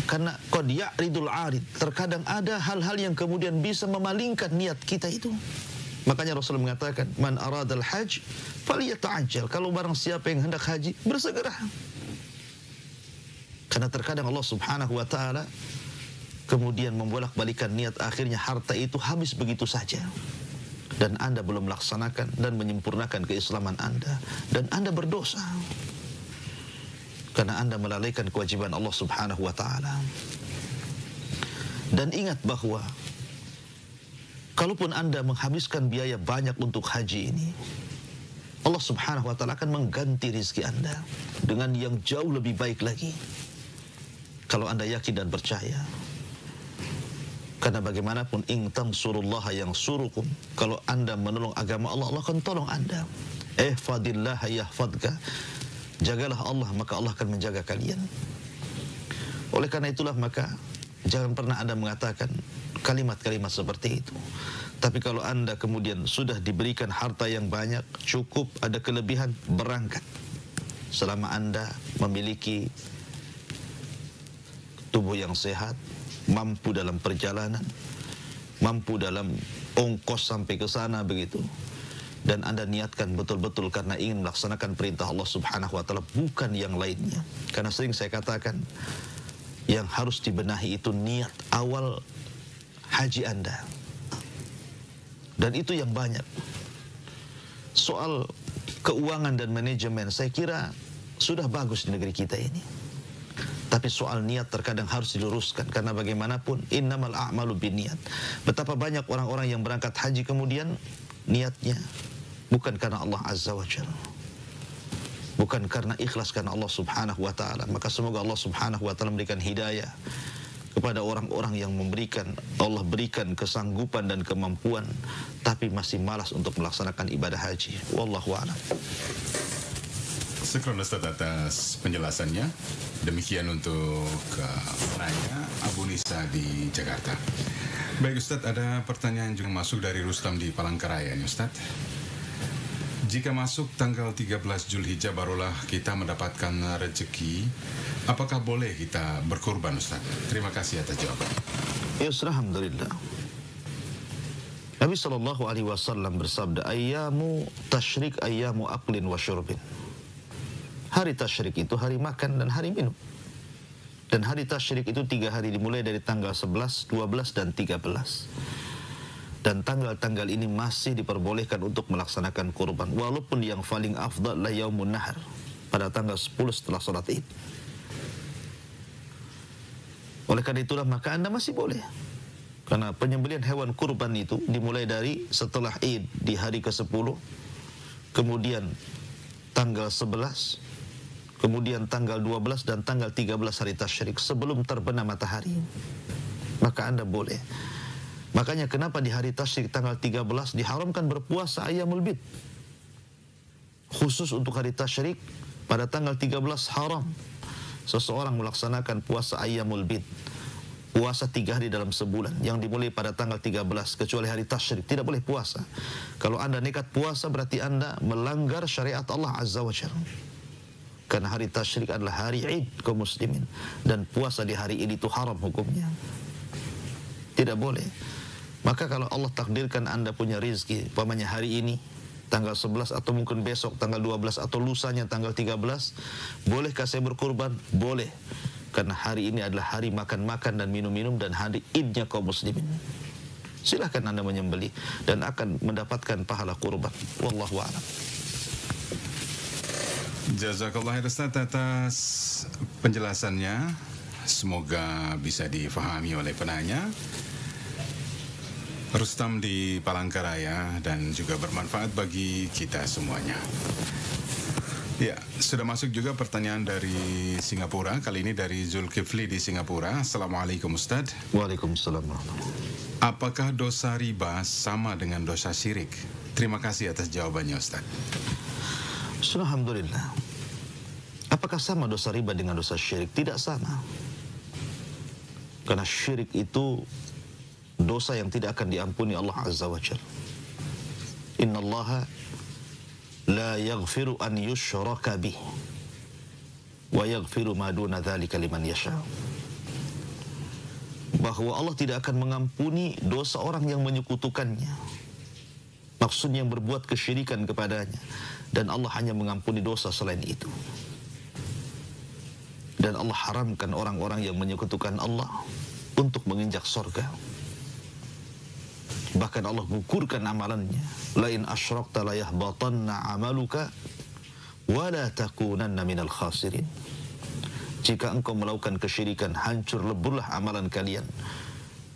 Karena qad ya'ridul 'arid, terkadang ada hal-hal yang kemudian bisa memalingkan niat kita itu. Makanya Rasulullah mengatakan, man aradal hajj falyata'ajjal. Kalau barang siapa yang hendak haji, bersegera. Karena terkadang Allah Subhanahu wa taala kemudian membolak-balikan niat, akhirnya harta itu habis begitu saja. Dan Anda belum melaksanakan dan menyempurnakan keislaman Anda, dan Anda berdosa. Karena Anda melalaikan kewajiban Allah Subhanahu wa taala. Dan ingat bahwa kalaupun Anda menghabiskan biaya banyak untuk haji ini, Allah Subhanahu wa taala akan mengganti rizki Anda dengan yang jauh lebih baik lagi. Kalau Anda yakin dan percaya. Karena bagaimanapun in tansurullaha yansurukum. Kalau Anda menolong agama Allah, Allah akan tolong Anda. Ihfadillaha yahfadka. Jagalah Allah, maka Allah akan menjaga kalian. Oleh karena itulah maka jangan pernah Anda mengatakan kalimat-kalimat seperti itu. Tapi kalau Anda kemudian sudah diberikan harta yang banyak, cukup, ada kelebihan, berangkat. Selama Anda memiliki tubuh yang sehat, mampu dalam perjalanan, mampu dalam ongkos sampai ke sana begitu. Dan Anda niatkan betul-betul karena ingin melaksanakan perintah Allah Subhanahu wa taala, bukan yang lainnya. Karena sering saya katakan, yang harus dibenahi itu niat awal haji Anda. Dan itu yang banyak. Soal keuangan dan manajemen, saya kira sudah bagus di negeri kita ini. Tapi soal niat terkadang harus diluruskan, karena bagaimanapun innamal a'malu binniyat. Betapa banyak orang-orang yang berangkat haji kemudian niatnya bukan karena Allah Azza wa Jalla, bukan karena ikhlas karena Allah Subhanahu wa taala. Maka semoga Allah Subhanahu wa taala memberikan hidayah kepada orang-orang yang Allah berikan kesanggupan dan kemampuan tapi masih malas untuk melaksanakan ibadah haji. Wallahu a'lam. Syukran Ustaz atas penjelasannya. Demikian untuk penanya Abu Nisa di Jakarta. Baik Ustaz, ada pertanyaan juga masuk dari Rustam di Palangkaraya nih Ustaz. Jika masuk tanggal 13 Zulhijjah barulah kita mendapatkan rezeki, apakah boleh kita berkurban Ustaz? Terima kasih atas jawaban. Ya, alhamdulillah. Nabi SAW bersabda, ayyamu tasyrik ayyamu aklin wa syurbin. Hari tasyrik itu hari makan dan hari minum. Dan hari tasyrik itu 3 hari, dimulai dari tanggal 11, 12, dan 13. Dan tanggal-tanggal ini masih diperbolehkan untuk melaksanakan kurban. Walaupun yang paling afdal lah yaumun nahar, pada tanggal 10 setelah salat Id. Oleh karena itulah maka Anda masih boleh. Karena penyembelihan hewan kurban itu dimulai dari setelah Id di hari ke-10, kemudian tanggal 11, kemudian tanggal 12 dan tanggal 13 hari tasyrik sebelum terbenam matahari. Maka Anda boleh. Makanya kenapa di hari tasyrik tanggal 13 diharamkan berpuasa ayyamul bid. Khusus untuk hari tasyrik pada tanggal 13 haram seseorang melaksanakan puasa ayyamul bid. Puasa 3 hari dalam sebulan yang dimulai pada tanggal 13, kecuali hari tasyrik tidak boleh puasa. Kalau Anda nekat puasa berarti Anda melanggar syariat Allah Azza wa Jalla. Karena hari tasyrik adalah hari Id kaum muslimin, dan puasa di hari ini itu haram hukumnya. Tidak boleh. Maka kalau Allah takdirkan Anda punya rizki, umpamanya hari ini tanggal 11 atau mungkin besok tanggal 12 atau lusanya tanggal 13, bolehkah saya berkurban? Boleh. Karena hari ini adalah hari makan-makan dan minum-minum dan hari Idnya kaum muslimin. Silahkan Anda menyembelih dan akan mendapatkan pahala kurban. Wallahu a'lam. Jazakallah khairan Ustaz atas penjelasannya. Semoga bisa difahami oleh penanya. Rustam di Palangkaraya dan juga bermanfaat bagi kita semuanya. Ya, sudah masuk juga pertanyaan dari Singapura. Kali ini dari Zulkifli di Singapura. Assalamualaikum Ustaz. Waalaikumsalam. Apakah dosa riba sama dengan dosa syirik? Terima kasih atas jawabannya Ustaz. Alhamdulillah. Apakah sama dosa riba dengan dosa syirik? Tidak sama. Karena syirik itu dosa yang tidak akan diampuni Allah Azza wa Jalla. Innallaha la yaghfiru an yushraka bih wa yaghfiru ma duna dzalika liman yasha. Bahwa Allah tidak akan mengampuni dosa orang yang menyekutukannya. Maksudnya yang berbuat kesyirikan kepadanya, dan Allah hanya mengampuni dosa selain itu. Dan Allah haramkan orang-orang yang menyekutukan Allah untuk menginjak surga. Bahkan Allah gugurkan amalannya. La in asyrakta la yahbatanna amaluka wa la takunanna minal khasirin. Jika engkau melakukan kesyirikan, hancur leburlah amalan kalian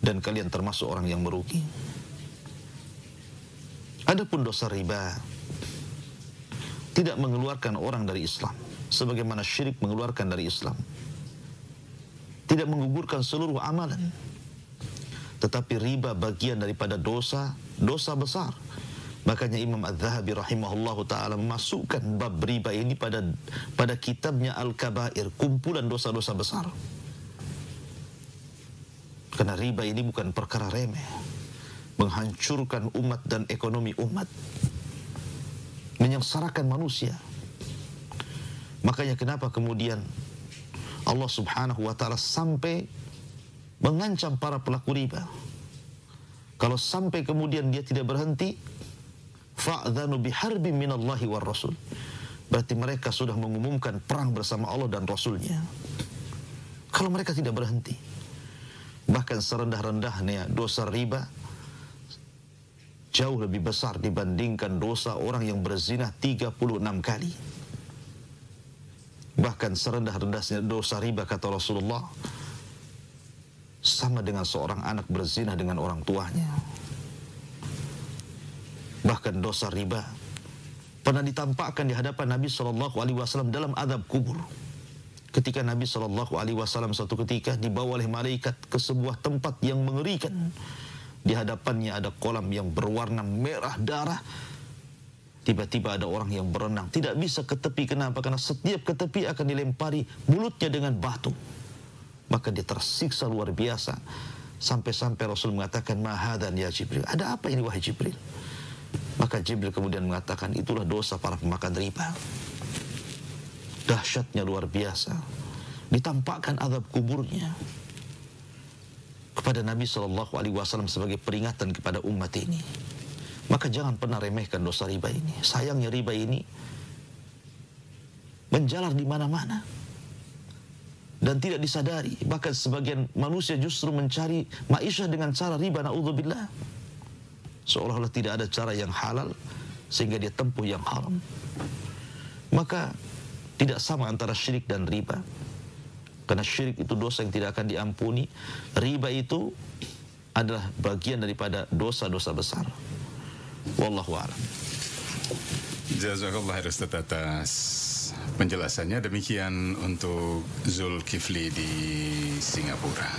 dan kalian termasuk orang yang merugi. Adapun dosa riba tidak mengeluarkan orang dari Islam, sebagaimana syirik mengeluarkan dari Islam. Tidak menggugurkan seluruh amalan. Tetapi riba bagian daripada dosa besar. Makanya Imam Az-Zahabi rahimahullahu ta'ala memasukkan bab riba ini pada kitabnya Al-Kabair, kumpulan dosa-dosa besar. Karena riba ini bukan perkara remeh, menghancurkan umat dan ekonomi umat, menyengsarakan manusia. Makanya kenapa kemudian Allah subhanahu wa ta'ala sampai mengancam para pelaku riba. Kalau sampai kemudian dia tidak berhenti, fa'adhanu biharbin minallahi war rasul. Berarti mereka sudah mengumumkan perang bersama Allah dan Rasulnya. Kalau mereka tidak berhenti, bahkan serendah-rendahnya dosa riba jauh lebih besar dibandingkan dosa orang yang berzina 36 kali. Bahkan serendah-rendahnya dosa riba, kata Rasulullah, sama dengan seorang anak berzina dengan orang tuanya. Bahkan dosa riba pernah ditampakkan di hadapan Nabi SAW dalam azab kubur. Ketika Nabi SAW suatu ketika dibawa oleh malaikat ke sebuah tempat yang mengerikan. Di hadapannya ada kolam yang berwarna merah darah. Tiba-tiba ada orang yang berenang, tidak bisa ke tepi. Kenapa? Karena setiap ke tepi akan dilempari mulutnya dengan batu. Maka dia tersiksa luar biasa. Sampai-sampai Rasul mengatakan, "Ma hadan ya Jibril?" Ada apa ini wahai Jibril? Maka Jibril kemudian mengatakan, itulah dosa para pemakan riba. Dahsyatnya luar biasa. Ditampakkan azab kuburnya kepada Nabi SAW sebagai peringatan kepada umat ini. Maka jangan pernah remehkan dosa riba ini. Sayangnya riba ini menjalar di mana-mana dan tidak disadari. Bahkan sebagian manusia justru mencari maisha dengan cara riba, na'udzubillah. Seolah-olah tidak ada cara yang halal sehingga dia tempuh yang haram. Maka tidak sama antara syirik dan riba. Karena syirik itu dosa yang tidak akan diampuni. Riba itu adalah bagian daripada dosa-dosa besar. Wallahu a'lam. Jazakallah Ustaz atas penjelasannya. Demikian untuk Zulkifli di Singapura.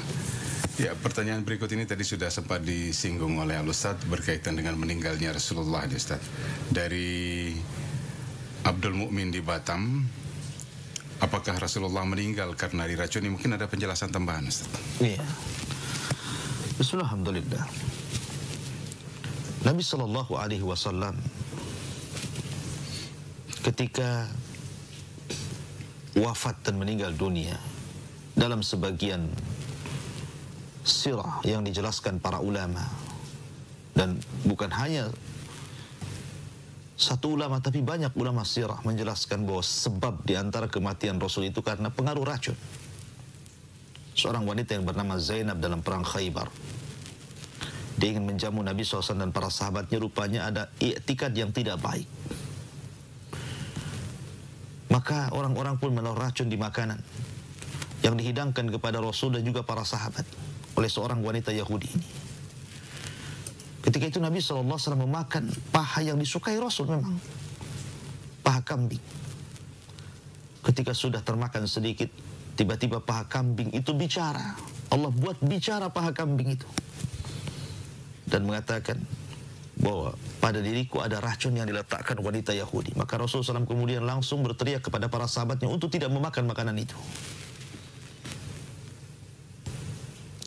Ya, pertanyaan berikut ini tadi sudah sempat disinggung oleh Al-Ustaz berkaitan dengan meninggalnya Rasulullah, Ustaz. Dari Abdul Mukmin di Batam, apakah Rasulullah meninggal karena diracuni? Mungkin ada penjelasan tambahan, Ustaz. Iya. Bismillah, alhamdulillah. Nabi SAW ketika wafat dan meninggal dunia, dalam sebagian sirah yang dijelaskan para ulama, dan bukan hanya satu ulama tapi banyak ulama sirah menjelaskan bahwa sebab di antara kematian Rasul itu karena pengaruh racun. Seorang wanita yang bernama Zainab dalam perang Khaybar, dia ingin menjamu Nabi SAW dan para sahabatnya, rupanya ada i'tikad yang tidak baik. Maka orang-orang pun menaruh racun di makanan yang dihidangkan kepada Rasul dan juga para sahabat oleh seorang wanita Yahudi ini. Ketika itu Nabi SAW memakan paha yang disukai Rasul, memang paha kambing. Ketika sudah termakan sedikit, tiba-tiba paha kambing itu bicara. Allah buat bicara paha kambing itu dan mengatakan bahwa pada diriku ada racun yang diletakkan wanita Yahudi. Maka Rasulullah SAW kemudian langsung berteriak kepada para sahabatnya untuk tidak memakan makanan itu.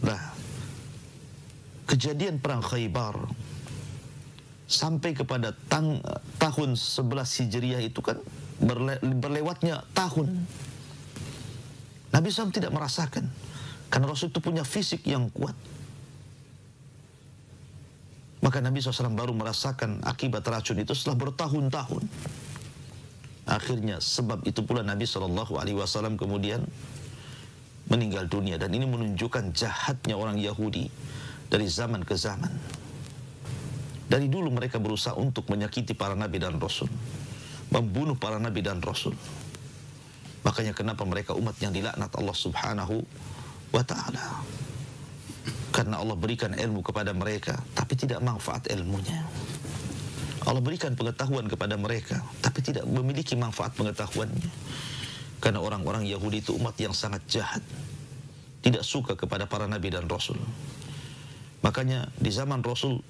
Nah, kejadian perang Khaybar sampai kepada tahun 11 Hijriah itu kan berlewatnya tahun. Nabi SAW tidak merasakan karena Rasul itu punya fisik yang kuat. Maka Nabi SAW baru merasakan akibat racun itu setelah bertahun-tahun. Akhirnya sebab itu pula Nabi SAW kemudian meninggal dunia. Dan ini menunjukkan jahatnya orang Yahudi dari zaman ke zaman. Dari dulu mereka berusaha untuk menyakiti para Nabi dan Rasul, membunuh para Nabi dan Rasul. Makanya kenapa mereka umat yang dilaknat Allah Subhanahu wa ta'ala. Karena Allah berikan ilmu kepada mereka, tapi tidak manfaat ilmunya. Allah berikan pengetahuan kepada mereka, tapi tidak memiliki manfaat pengetahuannya. Karena orang-orang Yahudi itu umat yang sangat jahat, tidak suka kepada para Nabi dan Rasul. Makanya di zaman Rasul,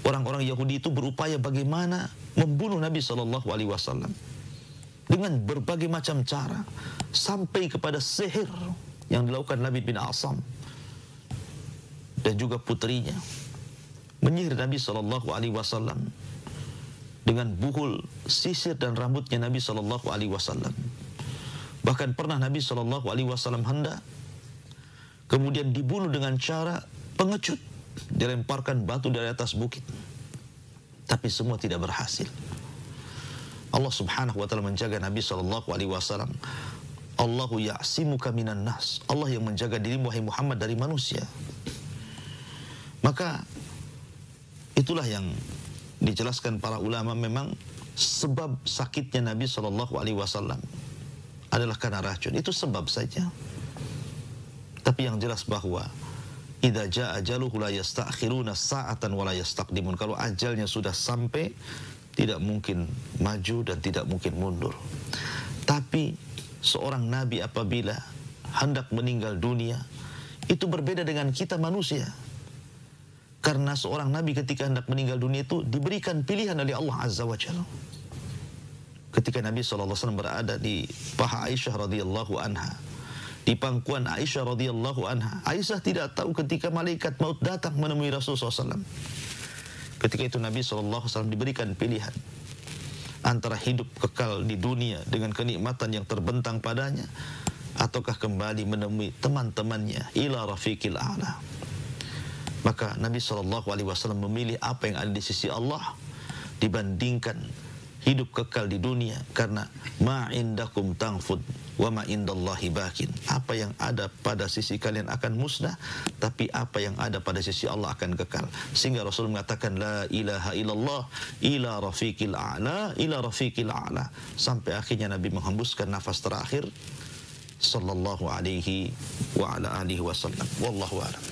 orang-orang Yahudi itu berupaya bagaimana membunuh Nabi SAW dengan berbagai macam cara, sampai kepada sihir yang dilakukan Nabi bin Asam dan juga putrinya, menyihir Nabi SAW dengan buhul, sisir dan rambutnya Nabi SAW. Bahkan pernah Nabi SAW hendak kemudian dibunuh dengan cara pengecut, dilemparkan batu dari atas bukit, tapi semua tidak berhasil. Allah Subhanahu wa ta'ala menjaga Nabi SAW. Allahu ya'simuka minan nas. Allah yang menjaga dirimu wahai Muhammad dari manusia. Maka itulah yang dijelaskan para ulama, memang sebab sakitnya Nabi SAW adalah karena racun. Itu sebab saja. Tapi yang jelas bahwa idza jaa ajaluhu la yasta'khiruna sa'atan wa la yastaqdimun. Kalau ajalnya sudah sampai, tidak mungkin maju dan tidak mungkin mundur. Tapi seorang nabi apabila hendak meninggal dunia, itu berbeda dengan kita manusia. Karena seorang nabi ketika hendak meninggal dunia itu diberikan pilihan oleh Allah Azza wa Jalla. Ketika Nabi SAW berada di paha Aisyah radhiyallahu anha, di pangkuan Aisyah radhiyallahu anha, Aisyah tidak tahu ketika malaikat maut datang menemui Rasulullah SAW. Ketika itu Nabi SAW diberikan pilihan antara hidup kekal di dunia dengan kenikmatan yang terbentang padanya, ataukah kembali menemui teman-temannya ila rafiqil a'la. Maka Nabi SAW memilih apa yang ada di sisi Allah dibandingkan hidup kekal di dunia, karena ma indakum tangfud wa ma indallahi bakin. Apa yang ada pada sisi kalian akan musnah, tapi apa yang ada pada sisi Allah akan kekal. Sehingga Rasul mengatakan la ilaha illallah ila rafiqil a'la ila rafiqil a'la, sampai akhirnya Nabi menghembuskan nafas terakhir sallallahu alaihi wa ala alihi wasallam. Wallahu a'lam.